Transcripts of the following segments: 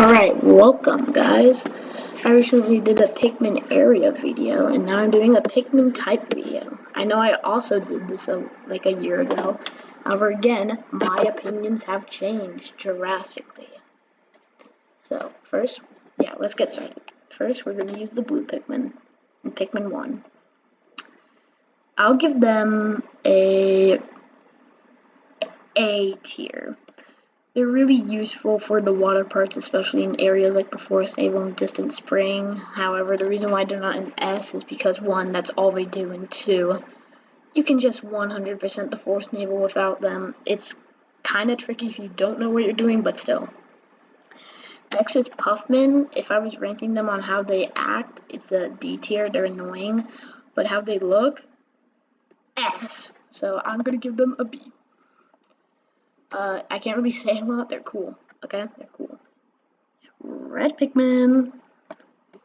Alright, welcome guys. I recently did a Pikmin area video and now I'm doing a Pikmin type video. I know I also did this like a year ago. However, again, my opinions have changed drastically. So first, let's get started. First, we're going to use the blue Pikmin in Pikmin 1. I'll give them a tier. They're really useful for the water parts, especially in areas like the Forest Navel and Distant Spring. However, the reason why they're not an S is because 1, that's all they do, and 2, you can just 100% the Forest Navel without them. It's kind of tricky if you don't know what you're doing, but still. Next is Puffmin. If I was ranking them on how they act, it's a D tier. They're annoying, but how they look, S. So I'm going to give them a B. I can't really say a lot. They're cool. Okay? They're cool. Red Pikmin.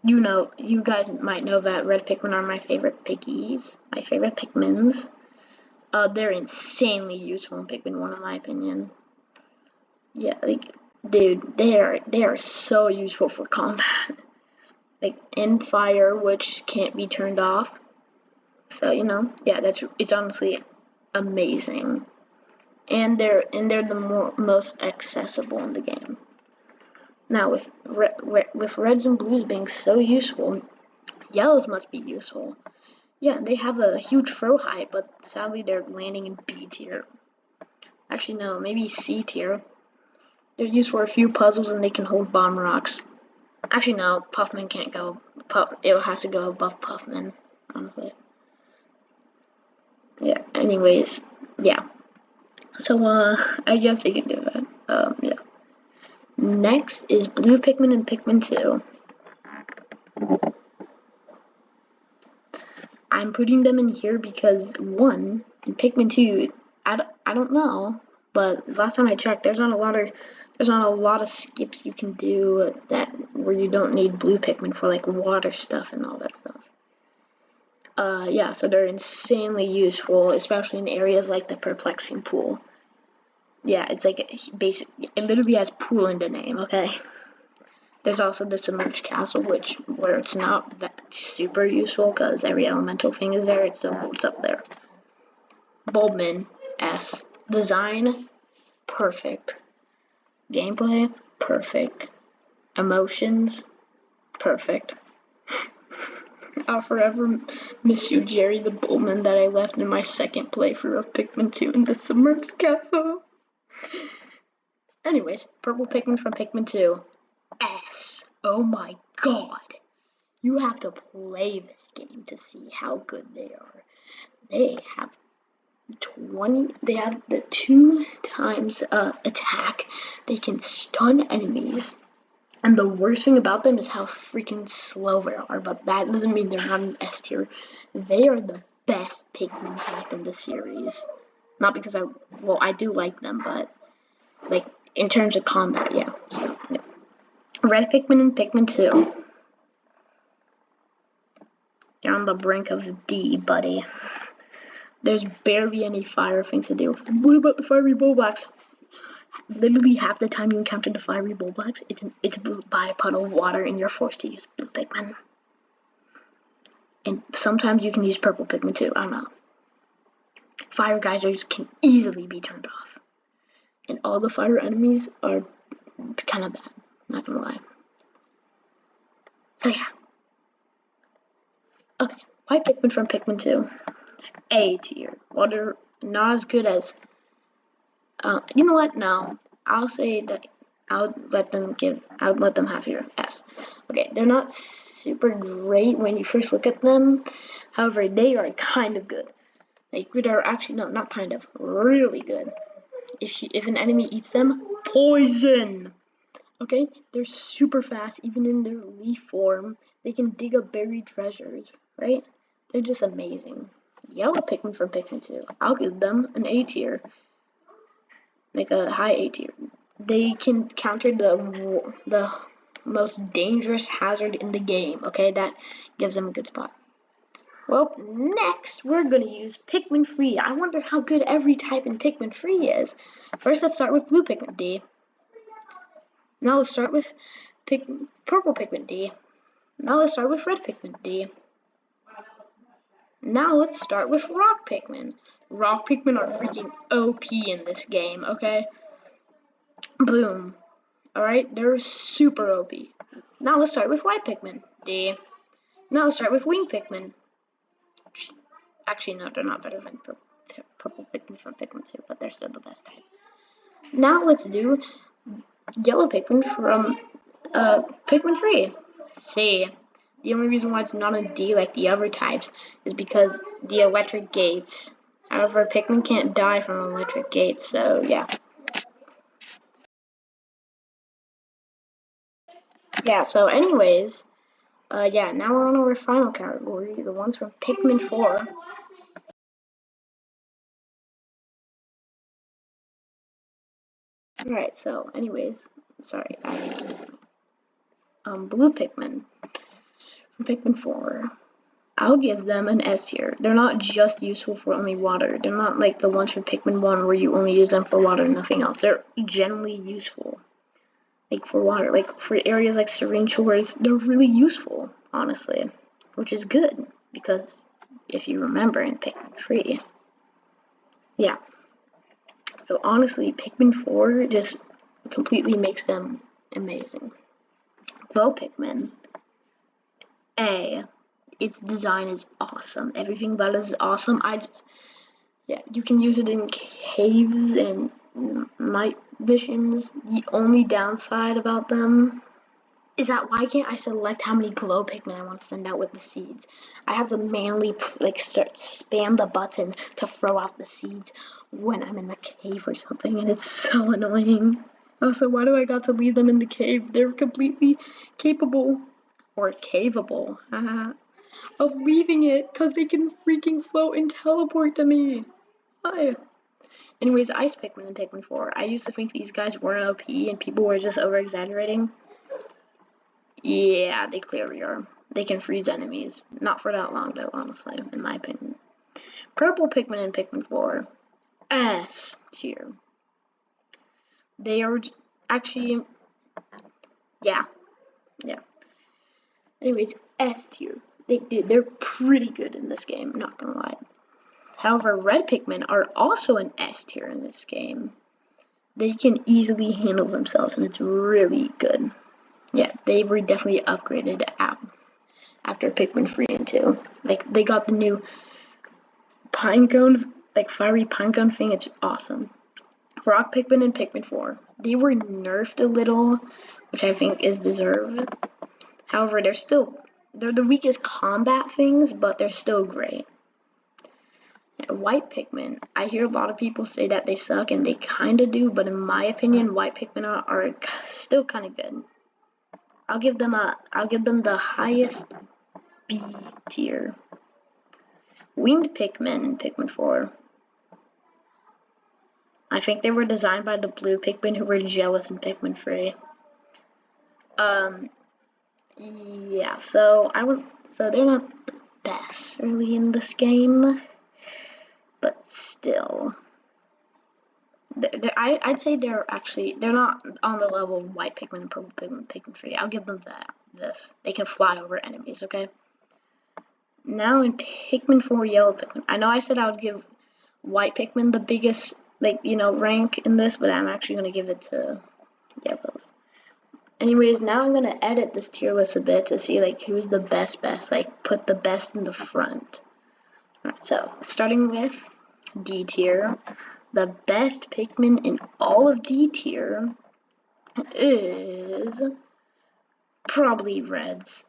You guys might know that red Pikmin are my favorite piggies. My favorite Pikmins. They're insanely useful in Pikmin 1, in my opinion. Yeah, like, dude, they are so useful for combat. Like, in fire, which can't be turned off. So, yeah, it's honestly amazing. And they're the most accessible in the game. Now, with reds and blues being so useful, yellows must be useful. Yeah, they have a huge throw height, but sadly they're landing in B tier. Actually, no, maybe C tier. They're used for a few puzzles and they can hold bomb rocks. Actually, no, Puffmin can't go. It has to go above Puffmin, honestly. Yeah. Anyways, yeah. So, I guess they can do that. Yeah. Next is Blue Pikmin and Pikmin 2. I'm putting them in here because, 1, in Pikmin 2, I don't know, but last time I checked, there's not a lot of skips you can do where you don't need Blue Pikmin for, like, water stuff and all that stuff. Yeah, so they're insanely useful, especially in areas like the Perplexing Pool. Yeah, it's like it literally has pool in the name, okay? There's also the Submerged Castle, where it's not that super useful because every elemental thing is there, it still holds up there. BULBMIN, S. Design, perfect. Gameplay, perfect. Emotions, perfect. I'll forever miss you, Jerry the BULBMIN that I left in my second playthrough of Pikmin 2 in the Submerged Castle. Anyways, purple Pikmin from Pikmin 2. S. Oh my god. You have to play this game to see how good they are. They have the 2 times attack. They can stun enemies. And the worst thing about them is how freaking slow they are, but that doesn't mean they're not an S tier. They are the best Pikmin type in the series. Not because I do like them, but like in terms of combat, yeah. So, yeah. Red Pikmin and Pikmin 2. You're on the brink of D, buddy. There's barely any fire things to do. What about the fiery Bulblacks? Literally half the time you encounter the fiery Bulblacks, it's by a puddle of water and you're forced to use blue Pikmin. And sometimes you can use purple Pikmin too, I don't know. Fire geysers can easily be turned off. And all the fire enemies are kind of bad, not gonna lie. So yeah. Okay, white Pikmin from Pikmin 2. A tier. Well, they're not as good as... you know what? No. I'll say that I would let them have your S. Okay, they're not super great when you first look at them. However, they are kind of good. Like, they're actually, no, not kind of, really good. If an enemy eats them, poison! Okay, they're super fast, even in their leaf form. They can dig up buried treasures, right? They're just amazing. Yellow Pikmin from Pikmin 2. I'll give them an A tier. Like a high A tier. They can counter the most dangerous hazard in the game, okay? That gives them a good spot. Well, next we're going to use Pikmin 3. I wonder how good every type in Pikmin 3 is. First, let's start with blue Pikmin, D. Now let's start with purple Pikmin D. Now let's start with red Pikmin D. Now let's start with rock Pikmin. Rock Pikmin are freaking OP in this game, okay? Boom. Alright, they're super OP. Now let's start with white Pikmin D. Now let's start with wing Pikmin. Actually, no, they're not better than purple Pikmin from Pikmin 2, but they're still the best type. Now let's do yellow Pikmin from Pikmin 3. C. The only reason why it's not a D like the other types is because the electric gates. However, Pikmin can't die from electric gates, so yeah. Yeah, so anyways, yeah, now we're on our final category, the ones from Pikmin 4. Alright, so anyways, sorry, blue Pikmin from Pikmin 4. I'll give them an S tier. They're not just useful for only water. They're not like the ones from Pikmin 1 where you only use them for water and nothing else. They're generally useful. Like for water, like for areas like serene shores, they're really useful, honestly. Which is good, because if you remember in Pikmin 3. Yeah. So honestly, Pikmin 4 just completely makes them amazing. Glow Pikmin. A. Its design is awesome. Everything about it is awesome. Yeah, you can use it in caves and night missions. The only downside about them is that why can't I select how many glow Pikmin I want to send out with the seeds? I have to manually spam the button to throw out the seeds when I'm in the cave or something, and it's so annoying. Also, why do I got to leave them in the cave? They're completely capable, or caveable, of leaving it, because they can freaking float and teleport to me. Hi. Anyways, Ice Pikmin and Pikmin 4. I used to think these guys weren't OP and people were just over-exaggerating. Yeah, they clearly are. They can freeze enemies. Not for that long, though, honestly, in my opinion. Purple Pikmin and Pikmin 4. S tier. They are actually... Yeah. Anyways, S tier. They're pretty good in this game, not gonna lie. However, red Pikmin are also an S tier in this game. They can easily handle themselves, and it's really good. Yeah, they were definitely upgraded after Pikmin 3 and 2. Like, they got the new pinecone, like fiery pinecone thing. It's awesome. Rock Pikmin and Pikmin 4. They were nerfed a little, which I think is deserved. However, they're the weakest combat things, but they're still great. Yeah, white Pikmin. I hear a lot of people say that they suck, and they kind of do, but in my opinion, white Pikmin are still kind of good. I'll give them the highest B tier. Winged Pikmin in Pikmin 4. I think they were designed by the blue Pikmin who were jealous in Pikmin 3. Yeah, so they're not the best really in this game, but still. I'd say they're not on the level of white Pikmin and purple Pikmin, Pikmin 3. I'll give them this. They can fly over enemies, okay? Now in Pikmin 4 yellow Pikmin. I know I said I would give white Pikmin the biggest, rank in this, but I'm actually going to give it to yellows. Anyways, now I'm going to edit this tier list a bit to see, who's the best, put the best in the front. Alright, so, starting with D tier. The best Pikmin in all of D tier is probably reds.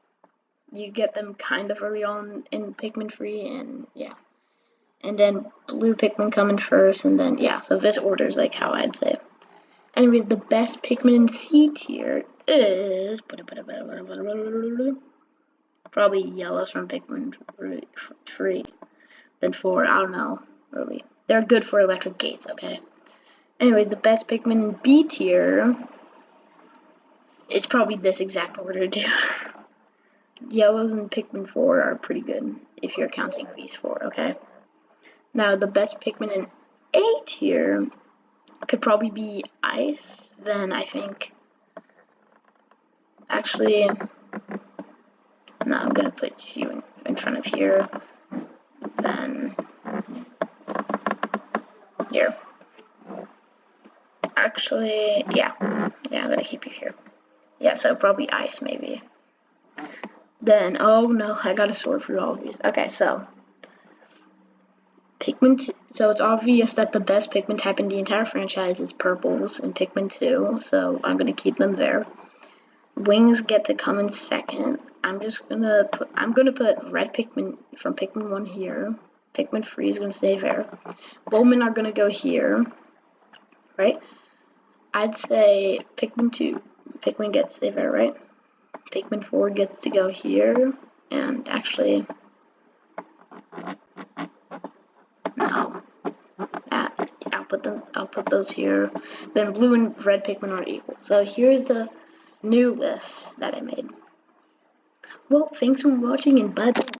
You get them kind of early on in Pikmin 3, and yeah. And then blue Pikmin coming first, and then, yeah, so this order is how I'd say. Anyways, the best Pikmin in C tier is probably yellows from Pikmin 3, then 4, I don't know, really. They're good for electric gates, okay? Anyways, the best Pikmin in B tier, it's probably this exact order too. Yellows and Pikmin 4 are pretty good, if you're counting these 4, okay? Now, the best Pikmin in A tier could probably be Ice, then I think Actually, no, I'm gonna put you in front of here, then here. Actually, yeah, I'm gonna keep you here. Yeah, so probably ice, maybe. Then, oh no, I gotta sort through all of these. Okay, so Pikmin, so it's obvious that the best Pikmin type in the entire franchise is purples in Pikmin 2, so I'm gonna keep them there. Wings get to come in second. I'm gonna put red Pikmin from Pikmin 1 here. Pikmin 3 is gonna stay there. BULBMIN are gonna go here, right? I'd say Pikmin gets to stay there, right? Pikmin 4 gets to go here, and actually, no. I'll put those here. Then blue and red Pikmin are equal. So here's the new list that I made. Well, thanks for watching and bye bye.